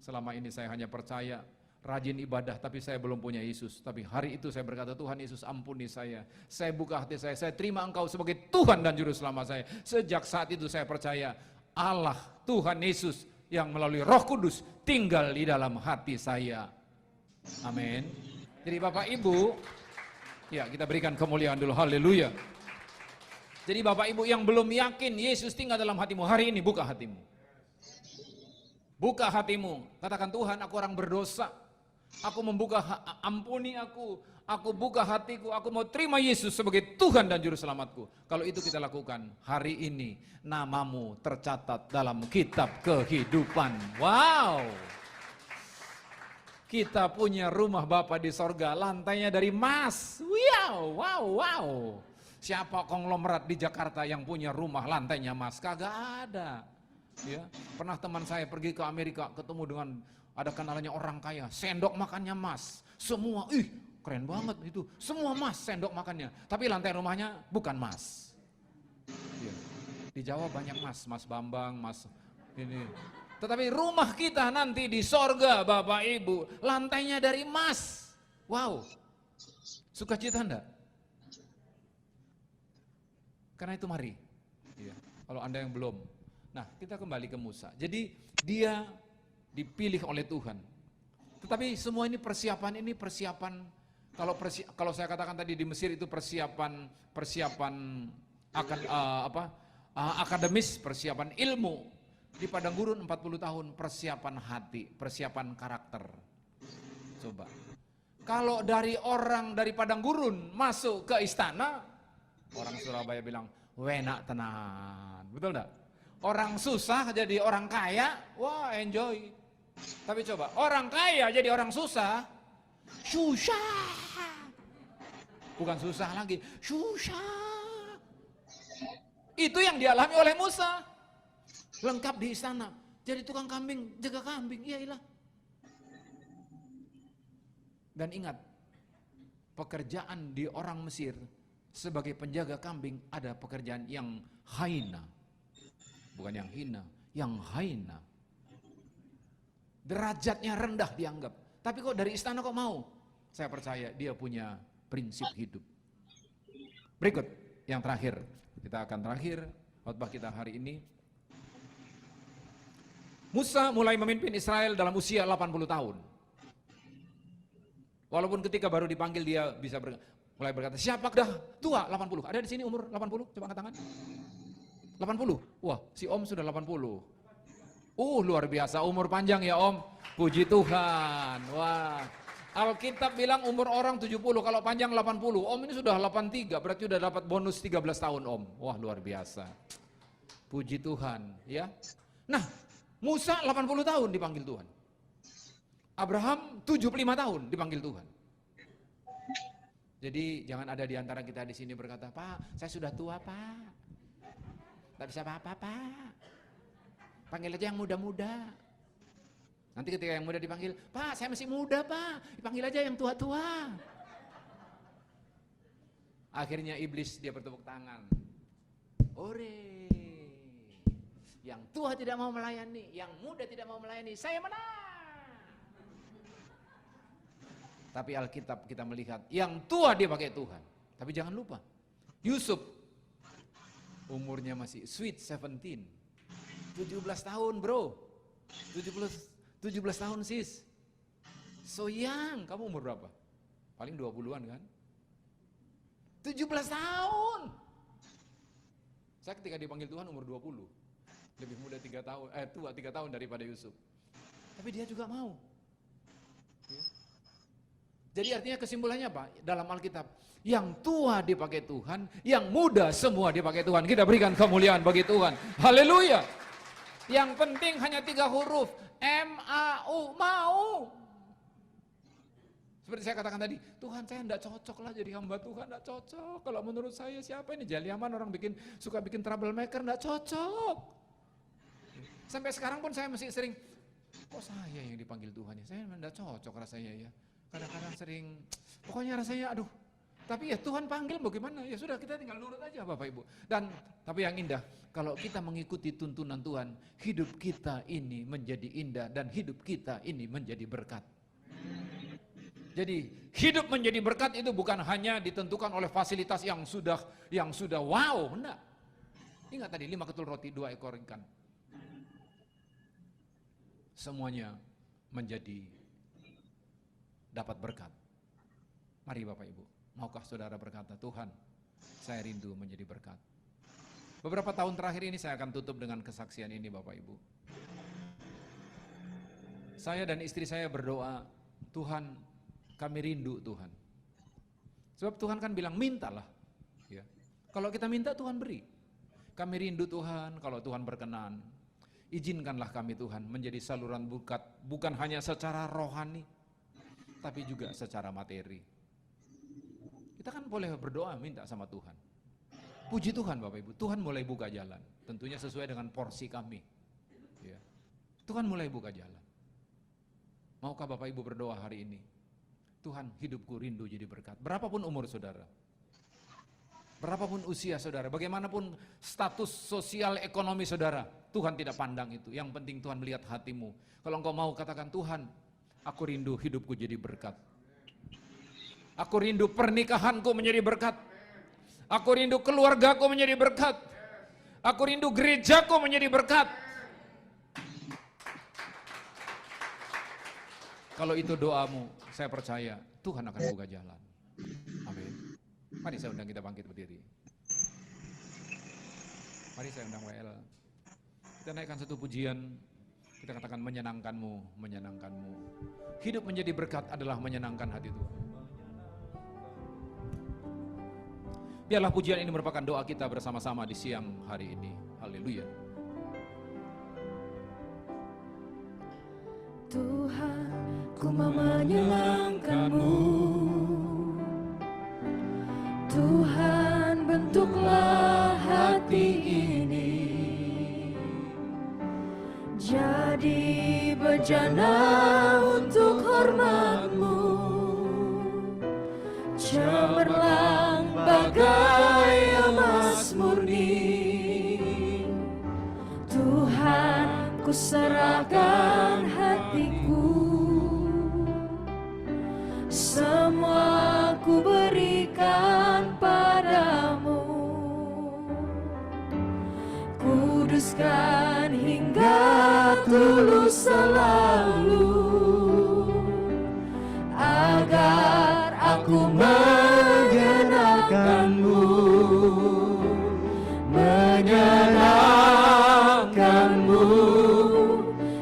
selama ini saya hanya percaya, rajin ibadah, tapi saya belum punya Yesus. Tapi hari itu saya berkata, Tuhan Yesus ampuni saya. Saya buka hati saya terima Engkau sebagai Tuhan dan Juru Selamat saya. Sejak saat itu saya percaya, Allah, Tuhan Yesus yang melalui Roh Kudus tinggal di dalam hati saya. Amin. Jadi Bapak Ibu, ya kita berikan kemuliaan dulu, haleluya. Jadi Bapak Ibu yang belum yakin Yesus tinggal dalam hatimu, hari ini buka hatimu. Buka hatimu, katakan Tuhan aku orang berdosa. Aku membuka, ampuni aku buka hatiku, aku mau terima Yesus sebagai Tuhan dan Juru Selamatku. Kalau itu kita lakukan, hari ini namamu tercatat dalam kitab kehidupan. Wow. Kita punya rumah Bapa di sorga, lantainya dari emas. Wow. Siapa konglomerat di Jakarta yang punya rumah lantainya emas? Kagak ada. Ya, pernah teman saya pergi ke Amerika, ketemu dengan ada kenalannya orang kaya, sendok makannya emas, semua, keren banget itu, semua emas sendok makannya, tapi lantai rumahnya bukan emas. Ya. Di Jawa banyak emas, Mas Bambang, Mas ini. Tetapi rumah kita nanti di sorga Bapak Ibu, lantainya dari emas. Wow, sukacita enggak? Karena itu mari, ya. Kalau Anda yang belum. Nah, kita kembali ke Musa. Jadi dia dipilih oleh Tuhan. Tetapi semua ini persiapan kalau saya katakan tadi di Mesir itu persiapan akan akademis, persiapan ilmu. Di padang gurun 40 tahun persiapan hati, persiapan karakter. Coba. Kalau dari orang dari padang gurun masuk ke istana, orang Surabaya bilang, "Wenak tenan." Betul enggak? Orang susah jadi orang kaya, wah enjoy. Tapi coba, orang kaya jadi orang susah. Bukan susah lagi, susah. Itu yang dialami oleh Musa. Lengkap di istana. Jadi tukang kambing, jaga kambing, iyalah. Dan ingat, pekerjaan di orang Mesir sebagai penjaga kambing ada pekerjaan yang haina. Bukan yang hina, yang haina. Derajatnya rendah dianggap. Tapi kok dari istana kok mau? Saya percaya dia punya prinsip hidup. Berikut yang terakhir. Kita akan terakhir khotbah kita hari ini. Musa mulai memimpin Israel dalam usia 80 tahun. Walaupun ketika baru dipanggil dia bisa mulai berkata, siapa dah tua 80? Ada di sini umur 80? Coba angkat tangan. 80? Wah, si Om sudah 80. Luar biasa, umur panjang ya Om. Puji Tuhan. Wah. Alkitab bilang umur orang 70, kalau panjang 80. Om ini sudah 83, berarti sudah dapat bonus 13 tahun Om. Wah, luar biasa. Puji Tuhan, ya. Nah, Musa 80 tahun dipanggil Tuhan. Abraham 75 tahun dipanggil Tuhan. Jadi jangan ada di antara kita di sini berkata, "Pak, saya sudah tua, Pak. Tidak bisa apa-apa, Pak. Panggil aja yang muda-muda." Nanti ketika yang muda dipanggil, "Pak, saya masih muda, Pak. Dipanggil aja yang tua-tua." Akhirnya iblis dia bertepuk tangan. Ore. Yang tua tidak mau melayani, yang muda tidak mau melayani, saya menang. Tapi Alkitab kita melihat, yang tua dia pakai Tuhan. Tapi jangan lupa, Yusuf umurnya masih sweet 17. 17 tahun bro. 17 tahun sis. So young. Kamu umur berapa? Paling 20-an kan? 17 tahun. Saya ketika dipanggil Tuhan umur 20. Lebih muda 3 tahun, tua 3 tahun daripada Yusuf. Tapi dia juga mau. Jadi artinya kesimpulannya apa? Dalam Alkitab, yang tua dipakai Tuhan, yang muda semua dipakai Tuhan. Kita berikan kemuliaan bagi Tuhan. Haleluya. Yang penting hanya 3 huruf, M-A-U, mau. Seperti saya katakan tadi, Tuhan saya enggak cocok lah jadi hamba Tuhan, enggak cocok. Kalau menurut saya siapa ini Jaliaman orang suka bikin troublemaker, enggak cocok. Sampai sekarang pun saya masih sering, kok saya yang dipanggil Tuhan ya, saya enggak cocok rasanya ya. Kadang-kadang sering, pokoknya rasanya aduh. Tapi ya Tuhan panggil bagaimana, ya sudah kita tinggal nurut aja Bapak Ibu. Dan tapi yang indah, kalau kita mengikuti tuntunan Tuhan, hidup kita ini menjadi indah dan hidup kita ini menjadi berkat. Jadi hidup menjadi berkat itu bukan hanya ditentukan oleh fasilitas yang sudah wow, enggak. Ingat tadi 5 ketul roti, 2 ekor ikan. Semuanya menjadi dapat berkat. Mari Bapak Ibu, maukah saudara berkata, Tuhan, saya rindu menjadi berkat. Beberapa tahun terakhir ini saya akan tutup dengan kesaksian ini Bapak Ibu. Saya dan istri saya berdoa, Tuhan, kami rindu Tuhan. Sebab Tuhan kan bilang mintalah. Ya. Kalau kita minta Tuhan beri. Kami rindu Tuhan, kalau Tuhan berkenan. Izinkanlah kami Tuhan menjadi saluran berkat, bukan hanya secara rohani, tapi juga secara materi. Kita kan boleh berdoa minta sama Tuhan. Puji Tuhan Bapak Ibu, Tuhan mulai buka jalan. Tentunya sesuai dengan porsi kami. Ya. Tuhan mulai buka jalan. Maukah Bapak Ibu berdoa hari ini? Tuhan, hidupku rindu jadi berkat. Berapapun umur saudara, berapapun usia saudara, bagaimanapun status sosial ekonomi saudara, Tuhan tidak pandang itu. Yang penting Tuhan melihat hatimu. Kalau engkau mau katakan, Tuhan, aku rindu hidupku jadi berkat. Aku rindu pernikahanku menjadi berkat. Aku rindu keluargaku menjadi berkat. Aku rindu gerejaku menjadi berkat. Kalau itu doamu, saya percaya Tuhan akan buka jalan. Amin. Mari saya undang kita bangkit berdiri. Mari saya undang WL. Kita naikkan satu pujian. Kita katakan menyenangkanmu, menyenangkanmu. Hidup menjadi berkat adalah menyenangkan hati Tuhan. Biarlah pujian ini merupakan doa kita bersama-sama di siang hari ini. Haleluya. Tuhan, ku mau menyenangkan-Mu. Tuhan, bentuklah hati ini jadi bejana untuk hormat-Mu, cemerlang bagai emas murni. Tuhan, ku serahkan hatiku, semua ku berikan padamu. Kuduskan hingga tulus selalu, agar aku menyenangkan-Mu, menyenangkan-Mu,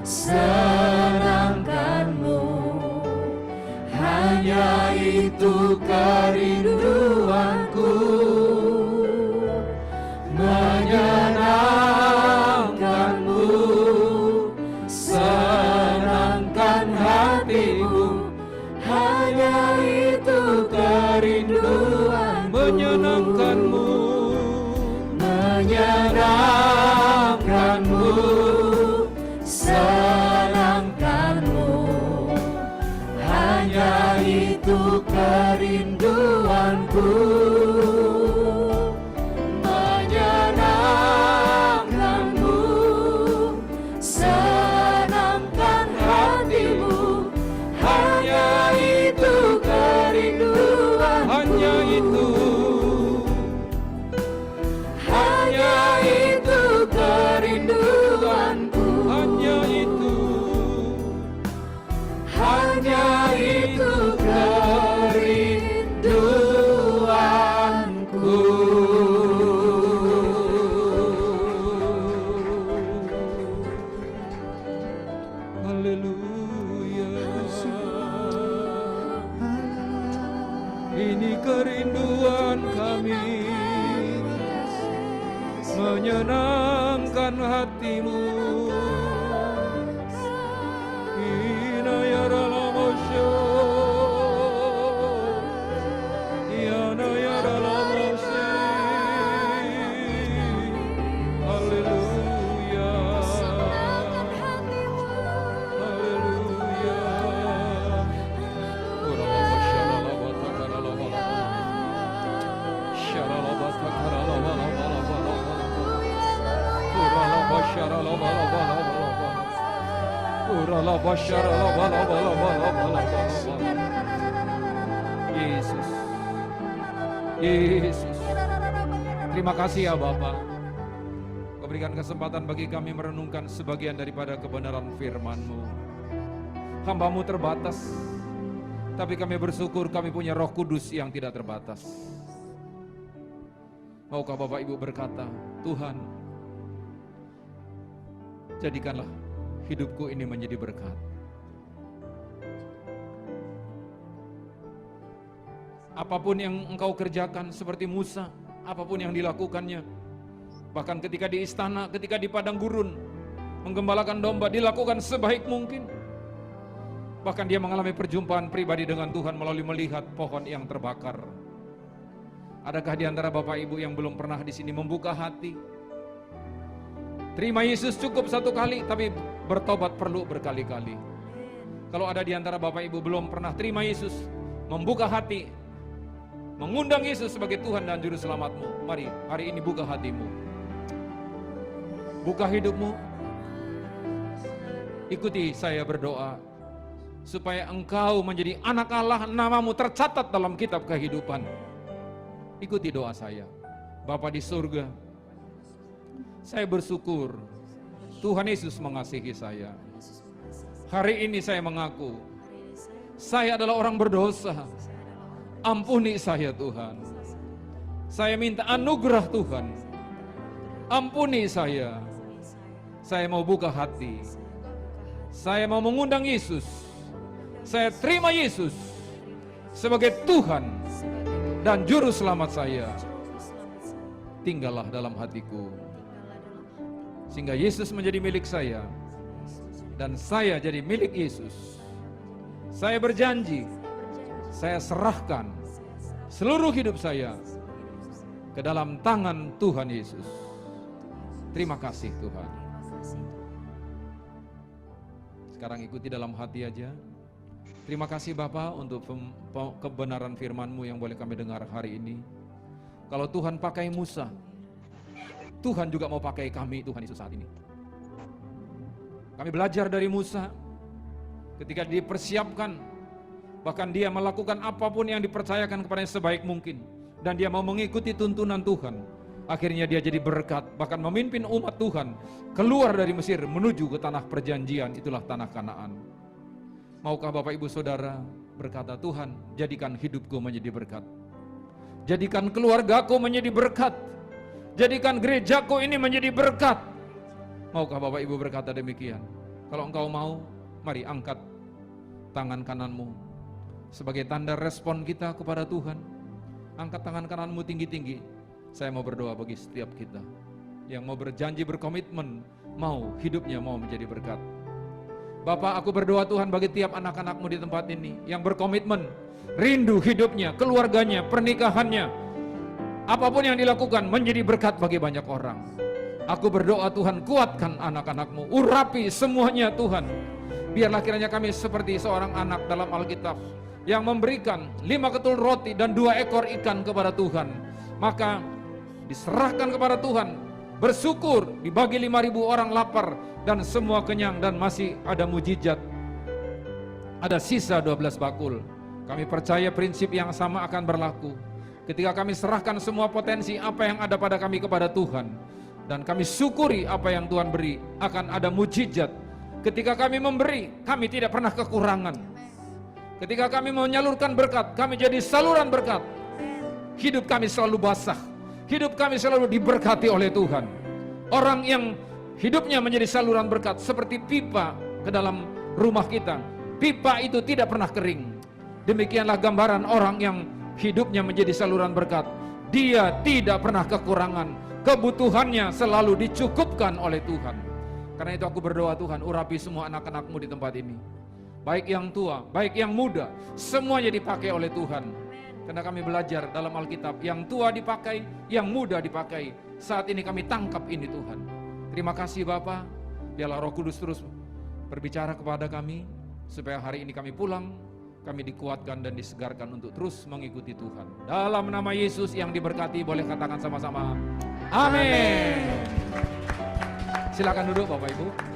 senangkan-Mu. Hanya itu kerinduanku, menyenangkan-Mu, senangkan hatimu. Hanya itu kerinduanku, Menyenangkan-Mu, menyenangkan-Mu, senangkan-Mu. Hanya itu kerinduanku, menyenangkan-Mu, senangkan hatimu. Hanya itu kerinduanku, hanya itu, hanya itu kerinduanku, hanya itu, hanya itu kerinduanku. haleluya. Ini kerinduan kami, menyenangkan hatimu, Yesus, Yesus. Terima kasih ya Bapa. Kau berikan kesempatan bagi kami merenungkan sebagian daripada kebenaran firman-Mu. Hamba-Mu terbatas, tapi kami bersyukur kami punya Roh Kudus yang tidak terbatas. Maukah Bapak Ibu berkata, Tuhan, jadikanlah hidupku ini menjadi berkat. Apapun yang Engkau kerjakan seperti Musa, apapun yang dilakukannya, bahkan ketika di istana, ketika di padang gurun, menggembalakan domba, dilakukan sebaik mungkin. Bahkan dia mengalami perjumpaan pribadi dengan Tuhan melalui melihat pohon yang terbakar. Adakah di antara Bapak Ibu yang belum pernah di sini membuka hati? Terima Yesus cukup satu kali, tapi bertobat perlu berkali-kali. Kalau ada di antara Bapak Ibu belum pernah terima Yesus, membuka hati, mengundang Yesus sebagai Tuhan dan Juru Selamatmu, mari hari ini buka hatimu, buka hidupmu. Ikuti saya berdoa, supaya engkau menjadi anak Allah, namamu tercatat dalam kitab kehidupan. Ikuti doa saya. Bapa di surga, saya bersyukur Tuhan Yesus mengasihi saya. Hari ini saya mengaku, saya adalah orang berdosa. Ampuni saya Tuhan. Saya minta anugerah Tuhan. Ampuni saya. Saya mau buka hati. Saya mau mengundang Yesus. Saya terima Yesus sebagai Tuhan dan Juru Selamat saya. Tinggallah dalam hatiku, sehingga Yesus menjadi milik saya dan saya jadi milik Yesus. Saya berjanji, saya serahkan seluruh hidup saya ke dalam tangan Tuhan Yesus. Terima kasih Tuhan. Sekarang ikuti dalam hati aja. Terima kasih Bapa untuk kebenaran firman-Mu yang boleh kami dengar hari ini. Kalau Tuhan pakai Musa, Tuhan juga mau pakai kami Tuhan Yesus saat ini. Kami belajar dari Musa ketika dipersiapkan, bahkan dia melakukan apapun yang dipercayakan kepadanya sebaik mungkin, dan dia mau mengikuti tuntunan Tuhan. Akhirnya dia jadi berkat, bahkan memimpin umat Tuhan keluar dari Mesir menuju ke tanah perjanjian, itulah tanah Kanaan. Maukah Bapak Ibu Saudara berkata, Tuhan jadikan hidupku menjadi berkat, jadikan keluargaku menjadi berkat, jadikan gerejaku ini menjadi berkat. Maukah Bapak Ibu berkata demikian? Kalau engkau mau, mari angkat tangan kananmu sebagai tanda respon kita kepada Tuhan. Angkat tangan kananmu tinggi-tinggi. Saya mau berdoa bagi setiap kita yang mau berjanji, berkomitmen, mau hidupnya mau menjadi berkat. Bapak, aku berdoa Tuhan bagi tiap anak-anak-Mu di tempat ini yang berkomitmen, rindu hidupnya, keluarganya, pernikahannya, apapun yang dilakukan menjadi berkat bagi banyak orang. Aku berdoa Tuhan, kuatkan anak-anak-Mu, urapi semuanya Tuhan. Biarlah kiranya kami seperti seorang anak dalam Alkitab yang memberikan 5 ketul roti dan 2 ekor ikan kepada Tuhan. Maka diserahkan kepada Tuhan, bersyukur, dibagi 5.000 orang lapar dan semua kenyang, dan masih ada mujizat. Ada sisa 12 bakul. Kami percaya prinsip yang sama akan berlaku ketika kami serahkan semua potensi apa yang ada pada kami kepada Tuhan, dan kami syukuri apa yang Tuhan beri, akan ada mujizat. Ketika kami memberi, kami tidak pernah kekurangan. Ketika kami menyalurkan berkat, kami jadi saluran berkat. Hidup kami selalu basah, hidup kami selalu diberkati oleh Tuhan. Orang yang hidupnya menjadi saluran berkat seperti pipa ke dalam rumah kita, pipa itu tidak pernah kering. Demikianlah gambaran orang yang hidupnya menjadi saluran berkat. Dia tidak pernah kekurangan, kebutuhannya selalu dicukupkan oleh Tuhan. Karena itu aku berdoa, Tuhan urapi semua anak-anak-Mu di tempat ini, baik yang tua, baik yang muda, semuanya dipakai oleh Tuhan. Karena kami belajar dalam Alkitab, yang tua dipakai, yang muda dipakai. Saat ini kami tangkap ini Tuhan. Terima kasih Bapa. Biarlah Roh Kudus terus berbicara kepada kami, supaya hari ini kami pulang, kami dikuatkan dan disegarkan untuk terus mengikuti Tuhan. Dalam nama Yesus yang diberkati, boleh katakan sama-sama, amin. Silakan duduk Bapak Ibu.